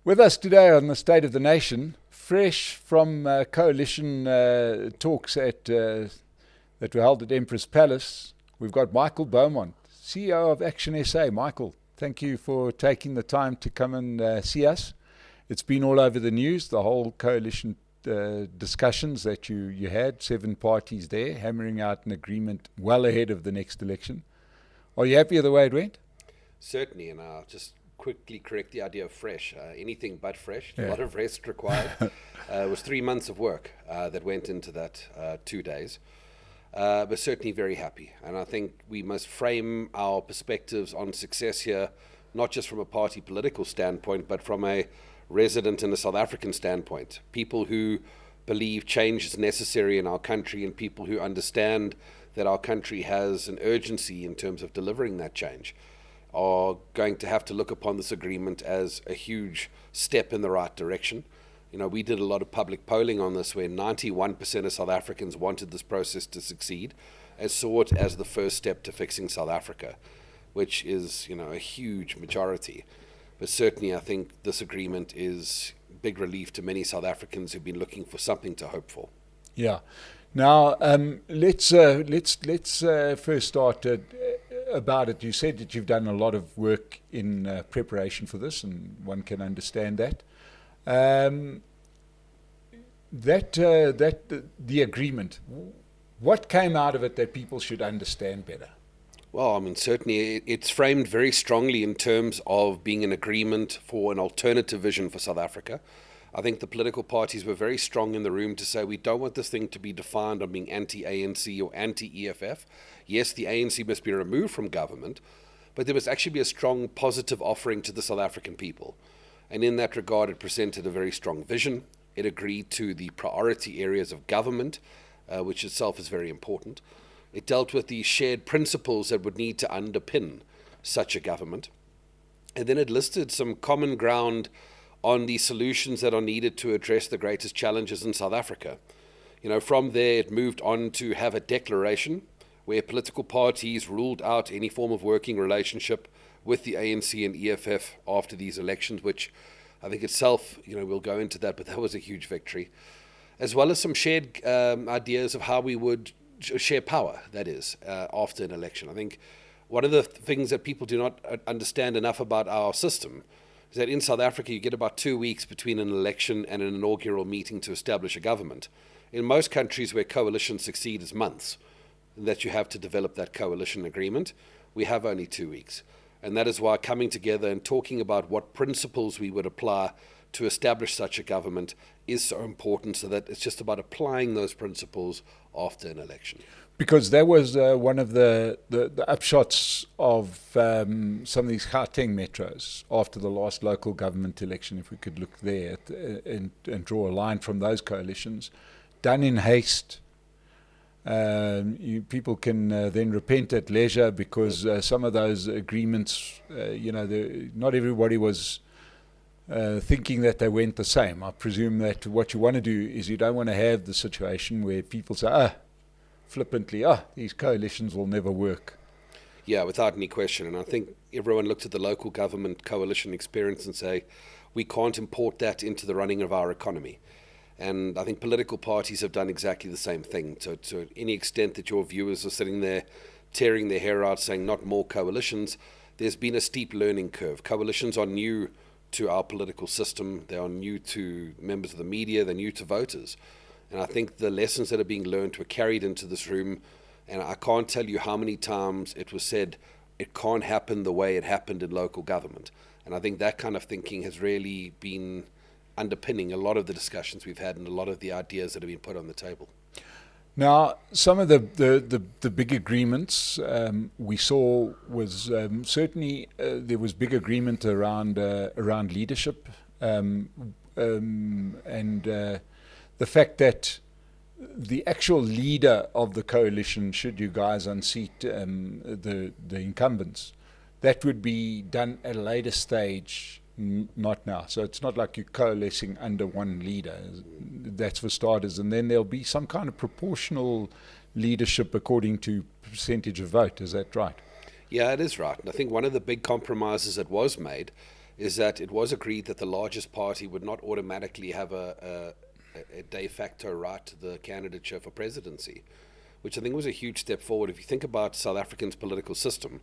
With us today on the State of the Nation, fresh from coalition talks that were held at Empress Palace, we've got Michael Beaumont, CEO of ActionSA. Michael, thank you for taking the time to come and see us. It's been all over the news, the whole coalition discussions that you had, 7 parties there, hammering out an agreement well ahead of the next election. Are you happy with the way it went? Certainly, and I'll just quickly correct the idea of fresh. Anything but fresh. Yeah. A lot of rest required. It was 3 months of work that went into that 2 days. But certainly very happy. And I think we must frame our perspectives on success here, not just from a party political standpoint, but from a resident and a South African standpoint. People who believe change is necessary in our country and people who understand that our country has an urgency in terms of delivering that change are going to have to look upon this agreement as a huge step in the right direction. You know, we did a lot of public polling on this where 91% of South Africans wanted this process to succeed and saw it as the first step to fixing South Africa, which is, you know, a huge majority. But certainly I think this agreement is big relief to many South Africans who've been looking for something to hope for. Yeah. Now, let's first start about it. You said that you've done a lot of work in preparation for this, and one can understand that. The agreement, what came out of it that people should understand better? Well, I mean, certainly it's framed very strongly in terms of being an agreement for an alternative vision for South Africa. I think the political parties were very strong in the room to say we don't want this thing to be defined on being anti-ANC or anti-EFF. Yes, the ANC must be removed from government, but there must actually be a strong positive offering to the South African people. And in that regard, it presented a very strong vision. It agreed to the priority areas of government, which itself is very important. It dealt with the shared principles that would need to underpin such a government. And then it listed some common ground on the solutions that are needed to address the greatest challenges in South Africa. You know, from there it moved on to have a declaration where political parties ruled out any form of working relationship with the ANC and EFF after these elections, which I think itself, you know, we'll go into that, but that was a huge victory. As well as some shared ideas of how we would share power, that is, after an election. I think one of the things that people do not understand enough about our system is that in South Africa you get about 2 weeks between an election and an inaugural meeting to establish a government. In most countries where coalitions succeed, it's months that you have to develop that coalition agreement. We have only 2 weeks. And that is why coming together and talking about what principles we would apply to establish such a government is so important, so that it's just about applying those principles after an election. Because that was one of the upshots of some of these Gauteng metros after the last local government election, if we could look there and draw a line from those coalitions, done in haste. People can then repent at leisure because some of those agreements, not everybody was thinking that they went the same. I presume that what you want to do is you don't want to have the situation where people say, flippantly, these coalitions will never work. Yeah, without any question. And I think everyone looked at the local government coalition experience and say, we can't import that into the running of our economy. And I think political parties have done exactly the same thing. So to any extent that your viewers are sitting there tearing their hair out saying not more coalitions, there's been a steep learning curve. Coalitions are new to our political system. They are new to members of the media. They're new to voters. And I think the lessons that are being learned were carried into this room. And I can't tell you how many times it was said, it can't happen the way it happened in local government. And I think that kind of thinking has really been underpinning a lot of the discussions we've had and a lot of the ideas that have been put on the table. Now, some of the big agreements we saw was certainly there was big agreement around leadership and the fact that the actual leader of the coalition, should you guys unseat the incumbents, that would be done at a later stage, not now. So it's not like you're coalescing under one leader. That's for starters. And then there'll be some kind of proportional leadership according to percentage of vote. Is that right? Yeah, it is right. And I think one of the big compromises that was made is that it was agreed that the largest party would not automatically have a de facto right to the candidature for presidency, which I think was a huge step forward. If you think about South Africa's political system,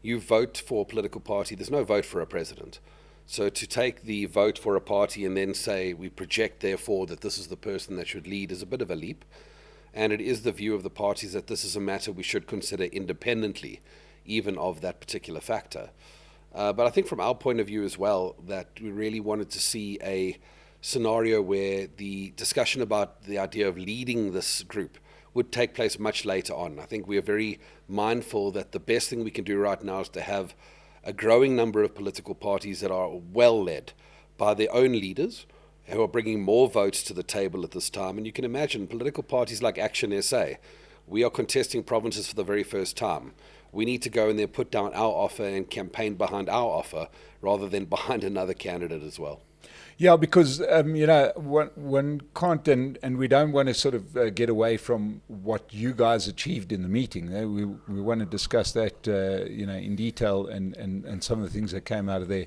you vote for a political party, there's no vote for a president. So to take the vote for a party and then say we project therefore that this is the person that should lead is a bit of a leap. And it is the view of the parties that this is a matter we should consider independently, even of that particular factor. But I think from our point of view as well, that we really wanted to see a scenario where the discussion about the idea of leading this group would take place much later on. I think we are very mindful that the best thing we can do right now is to have a growing number of political parties that are well led by their own leaders who are bringing more votes to the table at this time. And you can imagine political parties like ActionSA, we are contesting provinces for the very first time. We need to go in there, put down our offer and campaign behind our offer rather than behind another candidate as well. Yeah, because, one can't, and we don't want to sort of get away from what you guys achieved in the meeting. We want to discuss that, in detail and some of the things that came out of there.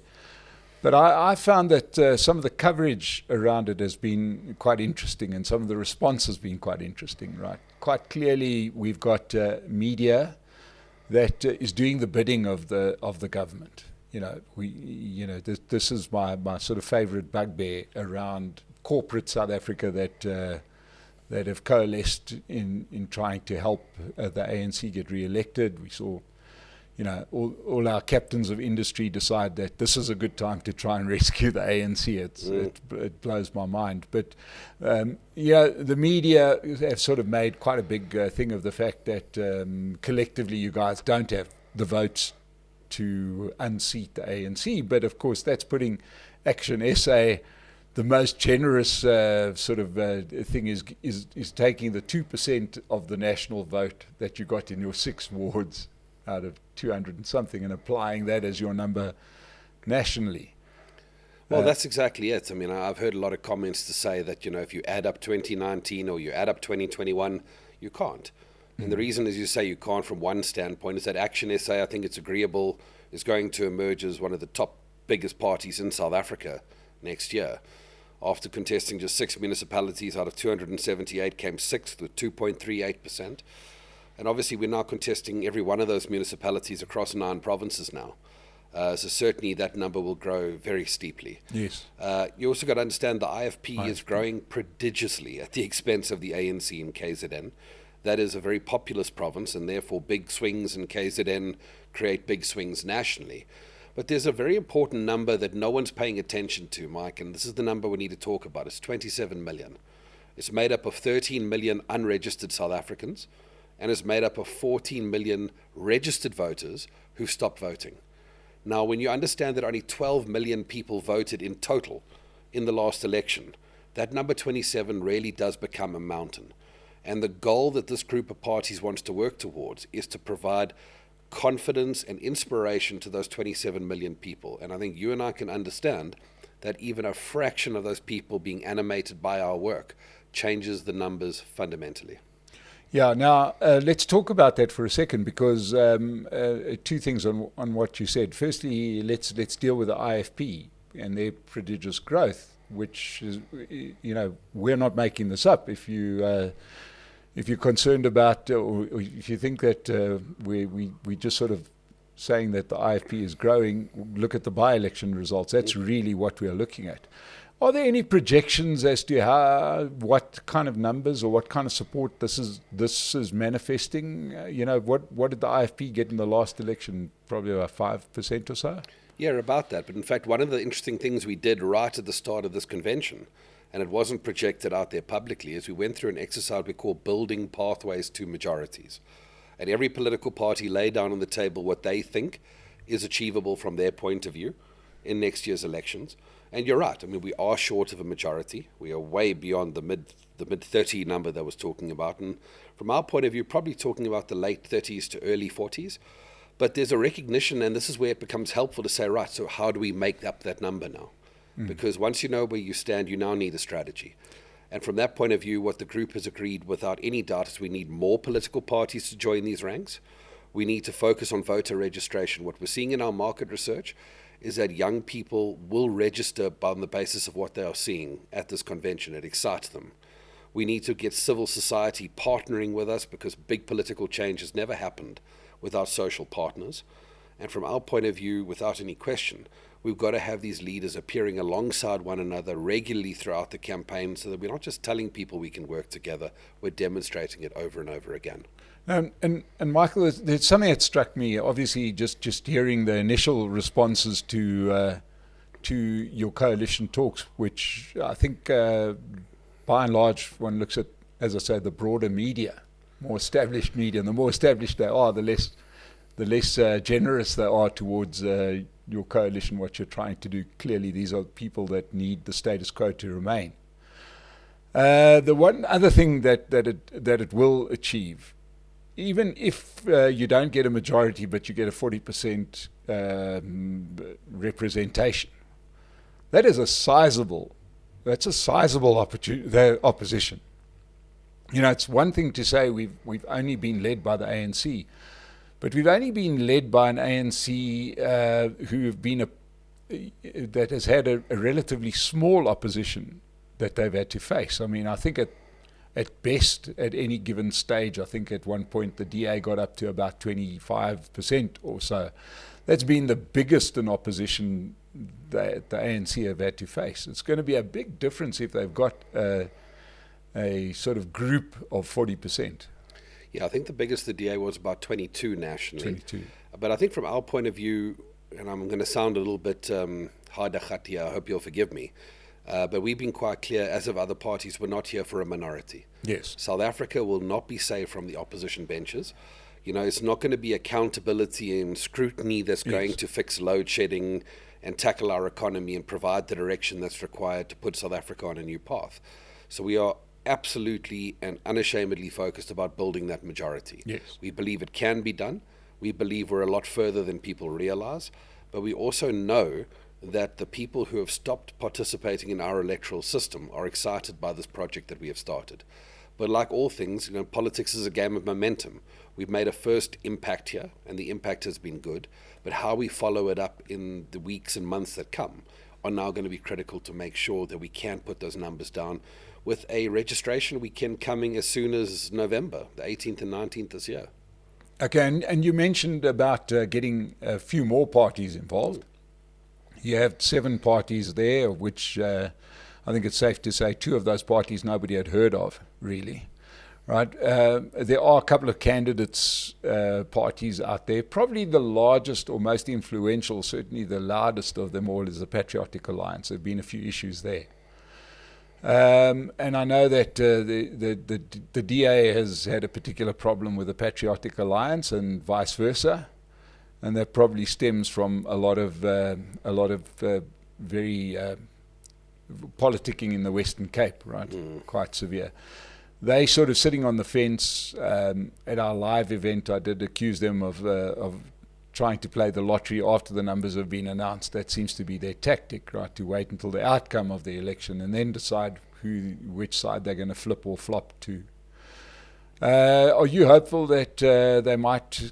But I found that some of the coverage around it has been quite interesting, and some of the response has been quite interesting, right? Quite clearly, we've got media that is doing the bidding of the government. This is my sort of favorite bugbear around corporate South Africa that have coalesced in trying to help the ANC get re-elected. We saw, all our captains of industry decide that this is a good time to try and rescue the ANC. It blows my mind. But, the media have sort of made quite a big thing of the fact that collectively you guys don't have the votes to unseat the ANC. But, of course, that's putting ActionSA, the most generous thing is taking the 2% of the national vote that you got in your 6 wards out of 200 and something, and applying that as your number nationally. Well, that's exactly it. I mean, I've heard a lot of comments to say that, if you add up 2019 or you add up 2021, you can't. And the reason, as you say, you can't from one standpoint is that ActionSA, I think it's agreeable, is going to emerge as one of the top biggest parties in South Africa next year. After contesting just 6 municipalities out of 278, came 6th with 2.38%. And obviously we're now contesting every one of those municipalities across 9 provinces now. So certainly that number will grow very steeply. Yes. You also got to understand the IFP is growing prodigiously at the expense of the ANC in KZN. That is a very populous province, and therefore big swings in KZN create big swings nationally. But there's a very important number that no one's paying attention to, Mike, and this is the number we need to talk about. It's 27 million. It's made up of 13 million unregistered South Africans, and is made up of 14 million registered voters who stopped voting. Now, when you understand that only 12 million people voted in total in the last election, that number 27 really does become a mountain. And the goal that this group of parties wants to work towards is to provide confidence and inspiration to those 27 million people. And I think you and I can understand that even a fraction of those people being animated by our work changes the numbers fundamentally. Yeah, now let's talk about that for a second, because 2 things on what you said. Firstly, let's deal with the IFP and their prodigious growth, which is, we're not making this up. If you're concerned about, or if you think that we just sort of saying that the IFP is growing, look at the by-election results. That's really what we are looking at. Are there any projections as to what kind of numbers or what kind of support this is manifesting? What did the IFP get in the last election? Probably about 5% or so? Yeah, about that. But in fact, one of the interesting things we did right at the start of this convention, and it wasn't projected out there publicly, is we went through an exercise we call building pathways to majorities. And every political party laid down on the table what they think is achievable from their point of view in next year's elections. And you're right. I mean, we are short of a majority. We are way beyond the mid 30 number that I was talking about. And from our point of view, probably talking about the late 30s to early 40s. But there's a recognition, and this is where it becomes helpful to say, right, so how do we make up that number now? Because once you know where you stand, you now need a strategy. And from that point of view, what the group has agreed without any doubt is we need more political parties to join these ranks. We need to focus on voter registration. What we're seeing in our market research is that young people will register on the basis of what they are seeing at this convention. It excites them. We need to get civil society partnering with us, because big political change has never happened without social partners. And from our point of view, without any question, we've got to have these leaders appearing alongside one another regularly throughout the campaign, so that we're not just telling people we can work together, we're demonstrating it over and over again. And Michael, there's something that struck me. Obviously, just hearing the initial responses to your coalition talks, which I think by and large one looks at, as I say, the broader media, more established media, and the more established they are, the less generous they are towards your coalition, what you're trying to do. Clearly, these are people that need the status quo to remain. The one other thing that it will achieve, even if you don't get a majority, but you get a 40% representation, that's a sizable opposition. You know, it's one thing to say we've only been led by the ANC, but we've only been led by an ANC that has had a relatively small opposition that they've had to face. I mean, I think at best, at any given stage, I think at one point the DA got up to about 25% or so. That's been the biggest in opposition that the ANC have had to face. It's going to be a big difference if they've got a sort of group of 40%. Yeah, I think the biggest the DA was about 22 nationally. 22. But I think from our point of view, and I'm going to sound a little bit hard here, I hope you'll forgive me, but we've been quite clear, as of other parties, we're not here for a minority. Yes. South Africa will not be saved from the opposition benches. You know, it's not going to be accountability and scrutiny that's going to fix load shedding and tackle our economy and provide the direction that's required to put South Africa on a new path. So we are absolutely and unashamedly focused about building that majority. Yes. We believe it can be done. We believe we're a lot further than people realize. But we also know that the people who have stopped participating in our electoral system are excited by this project that we have started. But like all things, you know, politics is a game of momentum. We've made a first impact here, and the impact has been good. But how we follow it up in the weeks and months that come are now going to be critical to make sure that we can put those numbers down with a registration weekend coming as soon as November, the 18th and 19th this year. Okay, and you mentioned about getting a few more parties involved. You have 7 parties there, of which I think it's safe to say 2 of those parties nobody had heard of, really. Right? There are a couple of candidates parties out there. Probably the largest or most influential, certainly the loudest of them all, is the Patriotic Alliance. There have been a few issues there. And I know that the DA has had a particular problem with the Patriotic Alliance and vice versa, and that probably stems from a lot of very politicking in the Western Cape, right? Quite severe. They sort of sitting on the fence. At our live event, I did accuse them of trying to play the lottery after the numbers have been announced. That seems to be their tactic, right? To wait until the outcome of the election and then decide which side they're going to flip or flop to. Are you hopeful that they might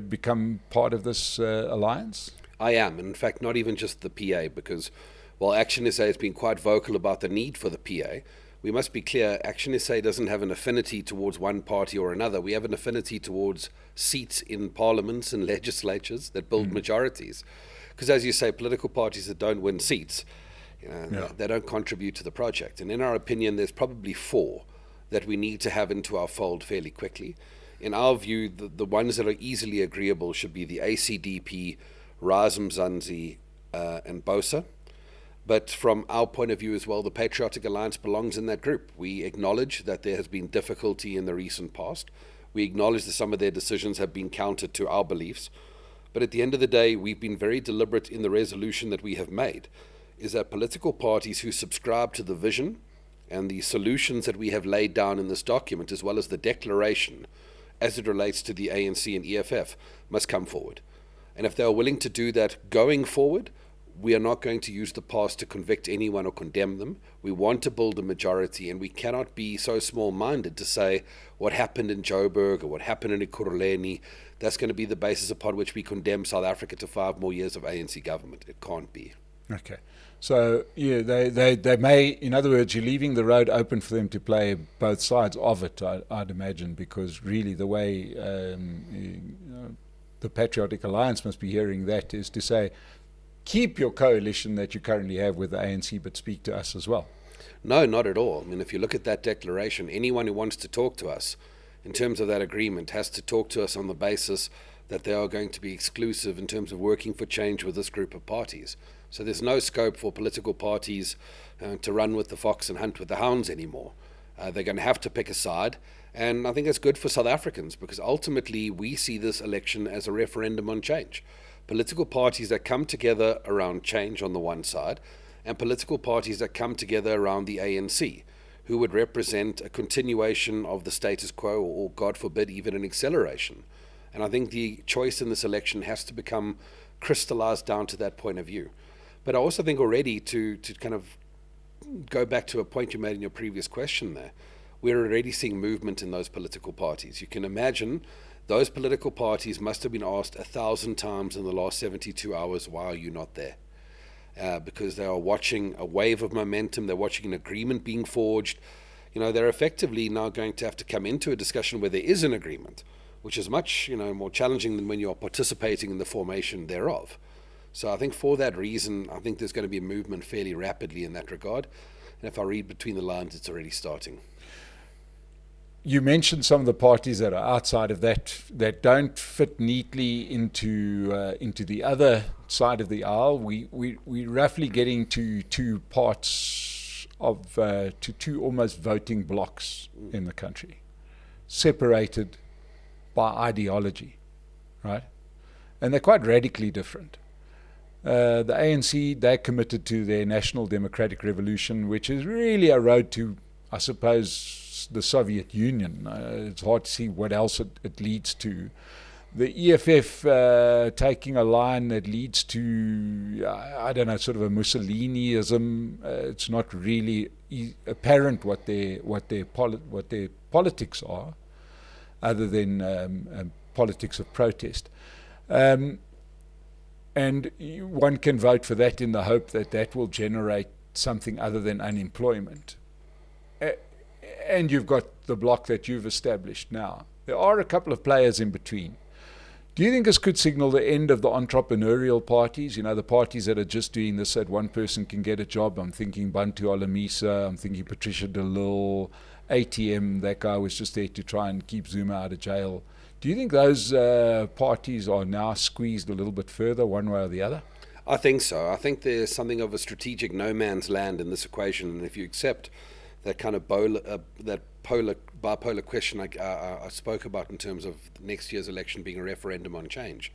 become part of this alliance? I am. In fact, not even just the PA, because while ActionSA has been quite vocal about the need for the PA, we must be clear, ActionSA doesn't have an affinity towards one party or another. We have an affinity towards seats in parliaments and legislatures that build majorities. Because as you say, political parties that don't win seats, they don't contribute to the project. And in our opinion, there's probably 4 that we need to have into our fold fairly quickly. In our view, the ones that are easily agreeable should be the ACDP, Rise Mzansi, and BOSA. But from our point of view as well, the Patriotic Alliance belongs in that group. We acknowledge that there has been difficulty in the recent past. We acknowledge that some of their decisions have been counter to our beliefs. But at the end of the day, we've been very deliberate in the resolution that we have made, is that political parties who subscribe to the vision and the solutions that we have laid down in this document, as well as the declaration as it relates to the ANC and EFF, must come forward. And if they are willing to do that going forward, we are not going to use the past to convict anyone or condemn them. We want to build a majority, and we cannot be so small-minded to say what happened in Joburg or what happened in Ekurhuleni that's going to be the basis upon which we condemn South Africa to 5 more years of ANC government. It can't be. Okay. So, yeah, they may, in other words, you're leaving the road open for them to play both sides of it, I'd imagine, because really the way the Patriotic Alliance must be hearing that is to say, keep your coalition that you currently have with the ANC, but speak to us as well. No, not at all. I mean, if you look at that declaration, anyone who wants to talk to us in terms of that agreement has to talk to us on the basis that they are going to be exclusive in terms of working for change with this group of parties. So there's no scope for political parties to run with the fox and hunt with the hounds anymore. They're going to have to pick a side. And I think it's good for South Africans because ultimately we see this election as a referendum on change. Political parties that come together around change on the one side, and political parties that come together around the ANC, who would represent a continuation of the status quo or, God forbid, even an acceleration. And I think the choice in this election has to become crystallized down to that point of view. But I also think already to kind of go back to a point you made in your previous question there, we're already seeing movement in those political parties. You can imagine those political parties must have been asked 1,000 times in the last 72 hours, why are you not there? Because they are watching a wave of momentum, they're watching an agreement being forged. You know, they're effectively now going to have to come into a discussion where there is an agreement, which is much, more challenging than when you're participating in the formation thereof. So I think for that reason, I think there's going to be a movement fairly rapidly in that regard. And if I read between the lines, it's already starting. You mentioned some of the parties that are outside of that don't fit neatly into the other side of the aisle. We're roughly getting to two parts of to two almost voting blocks in the country, separated by ideology, right? And they're quite radically different. The ANC, they're committed to their National Democratic Revolution, which is really a road to, I suppose, the Soviet Union. It's hard to see what else it leads to. The EFF taking a line that leads to, I don't know, sort of a Mussoliniism. It's not really apparent what their politics are, other than politics of protest. And one can vote for that in the hope that that will generate something other than unemployment. And you've got the block that you've established now. There are a couple of players in between. Do you think this could signal the end of the entrepreneurial parties? The parties that are just doing this so that one person can get a job. I'm thinking Bantu Alamisa, I'm thinking Patricia de Lille, ATM, that guy was just there to try and keep Zuma out of jail. Do you think those parties are now squeezed a little bit further, one way or the other? I think so. I think there's something of a strategic no man's land in this equation, and if you accept that kind of bipolar question I spoke about in terms of next year's election being a referendum on change,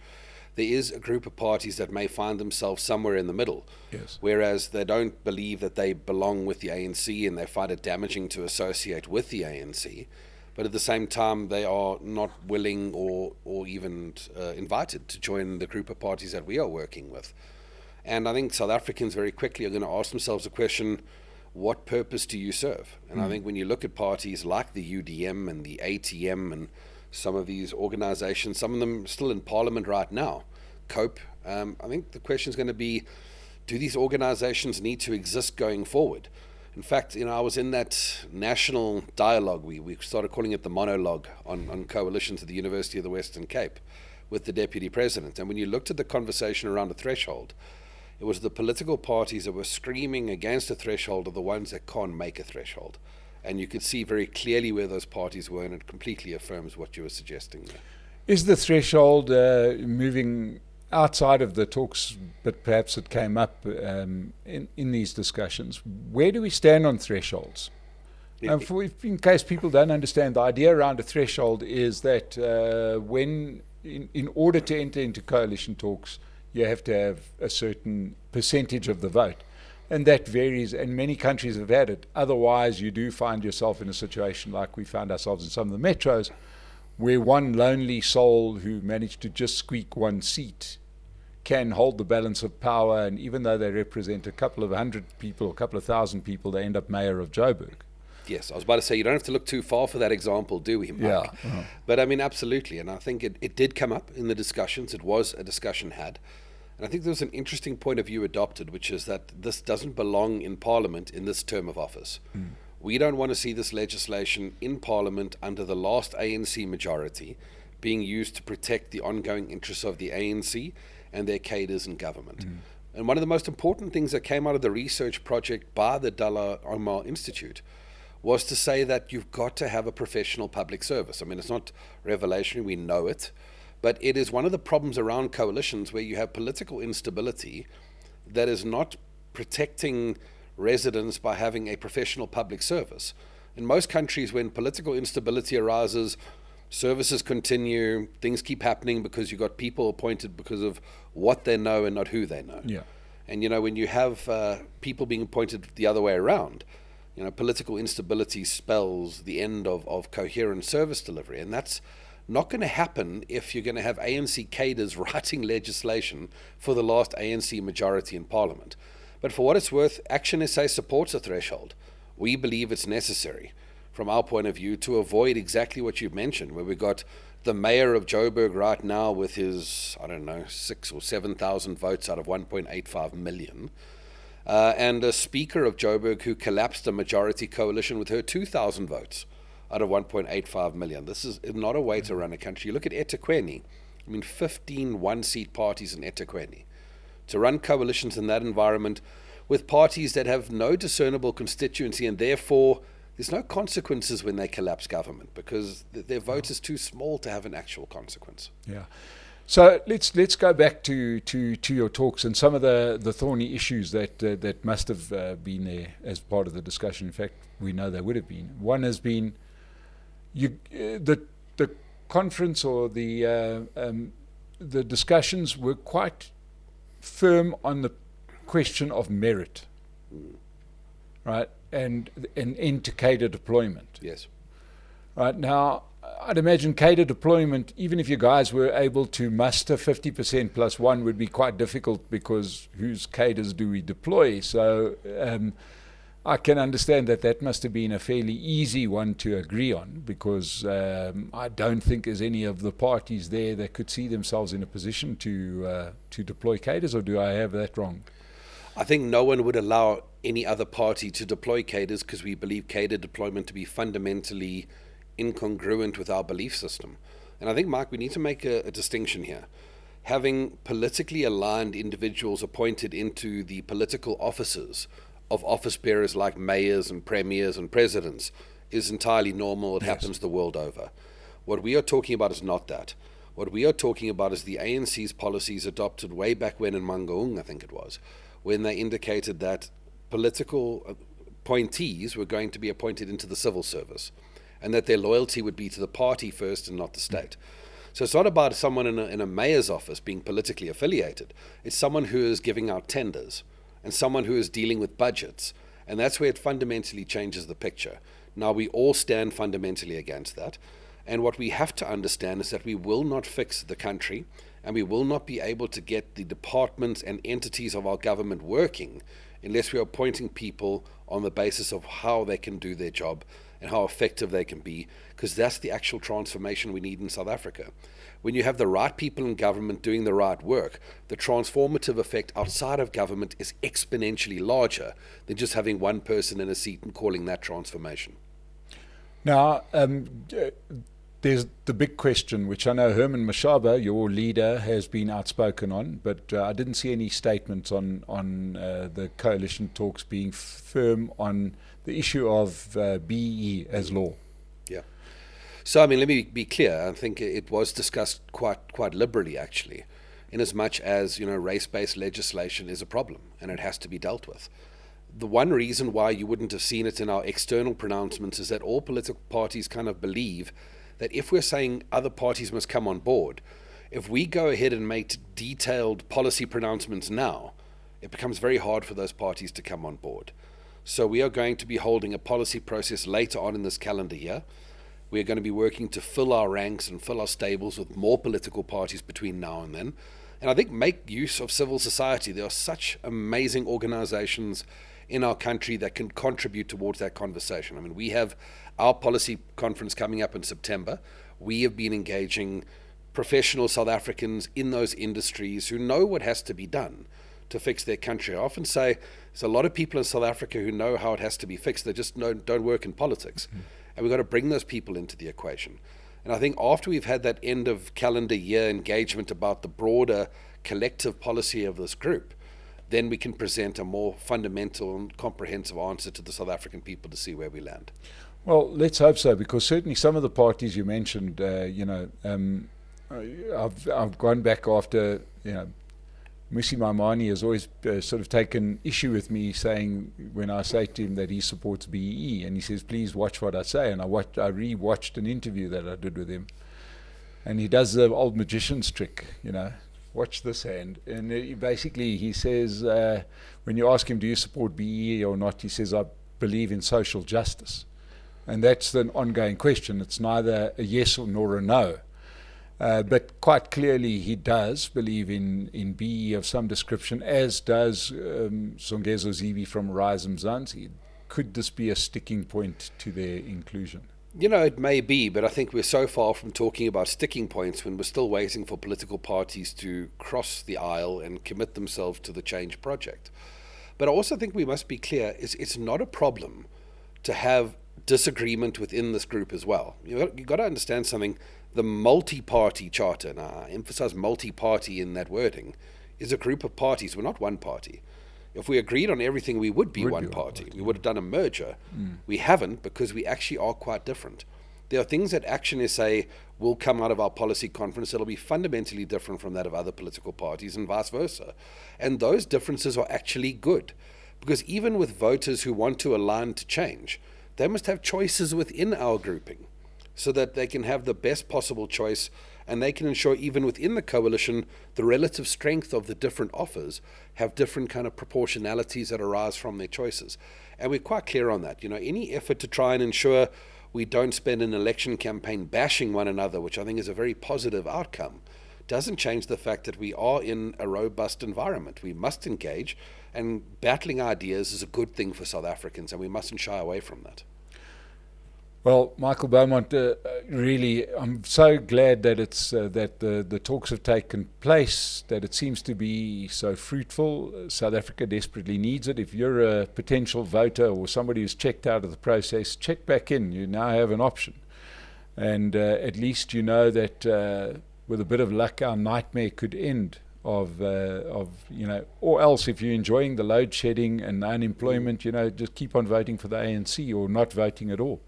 there is a group of parties that may find themselves somewhere in the middle. Yes. Whereas they don't believe that they belong with the ANC and they find it damaging to associate with the ANC. But at the same time, they are not willing or even invited to join the group of parties that we are working with. And I think South Africans very quickly are going to ask themselves the question, what purpose do you serve? And I think when you look at parties like the UDM and the ATM and some of these organizations, some of them still in parliament right now, COPE, I think the question is going to be, do these organizations need to exist going forward? In fact, I was in that national dialogue, we started calling it the monologue on coalitions at the University of the Western Cape with the Deputy President. And when you looked at the conversation around the threshold, it was the political parties that were screaming against a threshold are the ones that can't make a threshold. And you could see very clearly where those parties were, and it completely affirms what you were suggesting there. Is the threshold moving outside of the talks, but perhaps it came up in these discussions? Where do we stand on thresholds? In case people don't understand, the idea around a threshold is that when, in order to enter into coalition talks, you have to have a certain percentage of the vote. And that varies, and many countries have had it. Otherwise, you do find yourself in a situation like we found ourselves in some of the metros, where one lonely soul who managed to just squeak one seat can hold the balance of power, and even though they represent a couple of hundred people, a couple of thousand people, they end up mayor of Joburg. Yes, I was about to say, you don't have to look too far for that example, do we, Mike? Yeah. But I mean, absolutely. And I think it did come up in the discussions. It was a discussion had. And I think there was an interesting point of view adopted, which is that this doesn't belong in Parliament in this term of office. We don't want to see this legislation in Parliament under the last ANC majority being used to protect the ongoing interests of the ANC and their cadres in government. And one of the most important things that came out of the research project by the Dalla Omar Institute was to say that you've got to have a professional public service. I mean, it's not revelatory, we know it, but it is one of the problems around coalitions where you have political instability that is not protecting residents by having a professional public service. In most countries, when political instability arises, services continue, things keep happening because you've got people appointed because of what they know and not who they know. Yeah. And, when you have people being appointed the other way around, political instability spells the end of coherent service delivery. And that's not going to happen if you're going to have ANC cadres writing legislation for the last ANC majority in Parliament. But for what it's worth, ActionSA supports a threshold. We believe it's necessary, from our point of view, to avoid exactly what you've mentioned, where we've got the mayor of Joburg right now with his, 6,000 or 7,000 votes out of 1.85 million, and a speaker of Joburg who collapsed a majority coalition with her 2,000 votes out of 1.85 million. This is not a way to run a country. You look at eThekwini, 15 one-seat parties in eThekwini. To run coalitions in that environment with parties that have no discernible constituency, and therefore there's no consequences when they collapse government because their vote is too small to have an actual consequence. Yeah. So let's go back to your talks and some of the thorny issues that must have been there as part of the discussion. In fact, we know they would have been. One has been the conference or the discussions were quite firm on the question of merit, right, and an end to cadre deployment. Yes. Right now, I'd imagine cadre deployment, even if you guys were able to muster 50% plus one, would be quite difficult because whose cadres do we deploy? So I can understand that must have been a fairly easy one to agree on because I don't think there's any of the parties there that could see themselves in a position to deploy cadres, or do I have that wrong? I think no one would allow any other party to deploy cadres because we believe cadre deployment to be fundamentally incongruent with our belief system. And I think, Mike, we need to make a distinction here. Having politically aligned individuals appointed into the political offices of office bearers like mayors and premiers and presidents is entirely normal. It happens the world over. What we are talking about is not that. What we are talking about is the ANC's policies adopted way back when in Mangaung, I think it was, when they indicated that political appointees were going to be appointed into the civil service and that their loyalty would be to the party first and not the state. So it's not about someone in a mayor's office being politically affiliated. It's someone who is giving out tenders and someone who is dealing with budgets. And that's where it fundamentally changes the picture. Now, we all stand fundamentally against that. And what we have to understand is that we will not fix the country and we will not be able to get the departments and entities of our government working unless we are appointing people on the basis of how they can do their job and how effective they can be, because that's the actual transformation we need in South Africa. When you have the right people in government doing the right work, the transformative effect outside of government is exponentially larger than just having one person in a seat and calling that transformation. Now, there's the big question, which I know Herman Mashaba, your leader, has been outspoken on, but I didn't see any statements on the coalition talks being firm on the issue of BE as law. Yeah. So, I mean, let me be clear. I think it was discussed quite liberally, actually, in as much as, race-based legislation is a problem and it has to be dealt with. The one reason why you wouldn't have seen it in our external pronouncements is that all political parties kind of believe that if we're saying other parties must come on board, if we go ahead and make detailed policy pronouncements now, it becomes very hard for those parties to come on board. So we are going to be holding a policy process later on in this calendar year. We are going to be working to fill our ranks and fill our stables with more political parties between now and then. And I think make use of civil society. There are such amazing organizations in our country that can contribute towards that conversation. I mean, we have our policy conference coming up in September. We have been engaging professional South Africans in those industries who know what has to be done to fix their country. I often say there's a lot of people in South Africa who know how it has to be fixed. They just don't work in politics. And we've got to bring those people into the equation. And I think after we've had that end of calendar year engagement about the broader collective policy of this group, then we can present a more fundamental and comprehensive answer to the South African people to see where we land. Well, let's hope so, because certainly some of the parties you mentioned, I've gone back after, Musi Maimane has always sort of taken issue with me saying, when I say to him that he supports BEE, and he says, please watch what I say. And I re-watched an interview that I did with him, and he does the old magician's trick, watch this hand. And basically he says, when you ask him, do you support BEE or not, he says, I believe in social justice. And that's an ongoing question. It's neither a yes nor a no. But quite clearly he does believe in BEE of some description, as does Songezo Zibi from Rise Mzansi. Could this be a sticking point to their inclusion? It may be, but I think we're so far from talking about sticking points when we're still waiting for political parties to cross the aisle and commit themselves to the change project. But I also think we must be clear, it's not a problem to have disagreement within this group as well. You've got to understand something. The multi-party charter, and I emphasize multi-party in that wording, is a group of parties. We're not one party. If we agreed on everything, we would be one party. We would have done a merger. We haven't, because we actually are quite different. There are things that ActionSA will come out of our policy conference that'll be fundamentally different from that of other political parties, and vice versa. And those differences are actually good, because even with voters who want to align to change, they must have choices within our grouping, so that they can have the best possible choice, and they can ensure even within the coalition, the relative strength of the different offers have different kind of proportionalities that arise from their choices. And we're quite clear on that. Any effort to try and ensure we don't spend an election campaign bashing one another, which I think is a very positive outcome, doesn't change the fact that we are in a robust environment. We must engage, and battling ideas is a good thing for South Africans, and we mustn't shy away from that. Well, Michael Beaumont, really, I'm so glad that it's that the talks have taken place, that it seems to be so fruitful. South Africa desperately needs it. If you're a potential voter or somebody who's checked out of the process, check back in. You now have an option. And at least you know that with a bit of luck, our nightmare could end of or else if you're enjoying the load shedding and unemployment, just keep on voting for the ANC or not voting at all.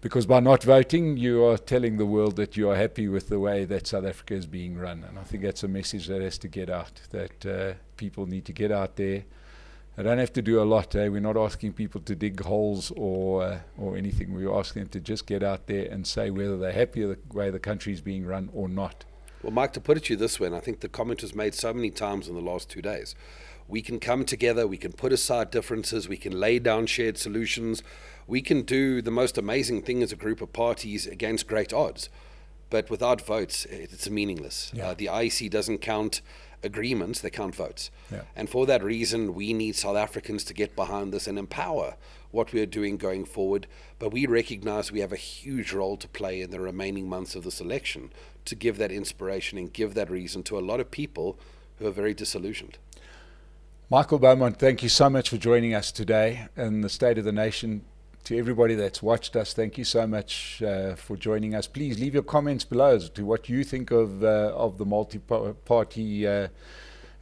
Because by not voting, you are telling the world that you are happy with the way that South Africa is being run. And I think that's a message that has to get out, that people need to get out there. They don't have to do a lot. We're not asking people to dig holes or anything. We're asking them to just get out there and say whether they're happy with the way the country is being run or not. Well, Mike, to put it to you this way, and I think the comment was made so many times in the last 2 days, we can come together, we can put aside differences, we can lay down shared solutions, we can do the most amazing thing as a group of parties against great odds. But without votes, it's meaningless. Yeah. The IEC doesn't count agreements, they count votes. Yeah. And for that reason, we need South Africans to get behind this and empower what we are doing going forward. But we recognize we have a huge role to play in the remaining months of this election to give that inspiration and give that reason to a lot of people who are very disillusioned. Michael Beaumont, thank you so much for joining us today in the State of the Nation. To everybody that's watched us, thank you so much for joining us. Please leave your comments below as to what you think of the multi-party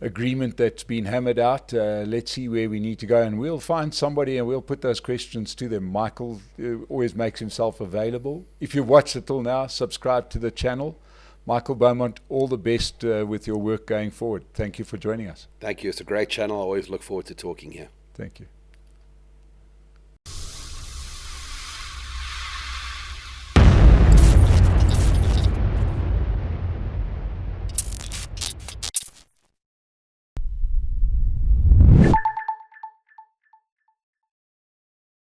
agreement that's been hammered out. Let's see where we need to go, and we'll find somebody and we'll put those questions to them. Michael always makes himself available. If you've watched it till now, subscribe to the channel. Michael Beaumont, all the best with your work going forward. Thank you for joining us. Thank you. It's a great channel. I always look forward to talking here. Thank you.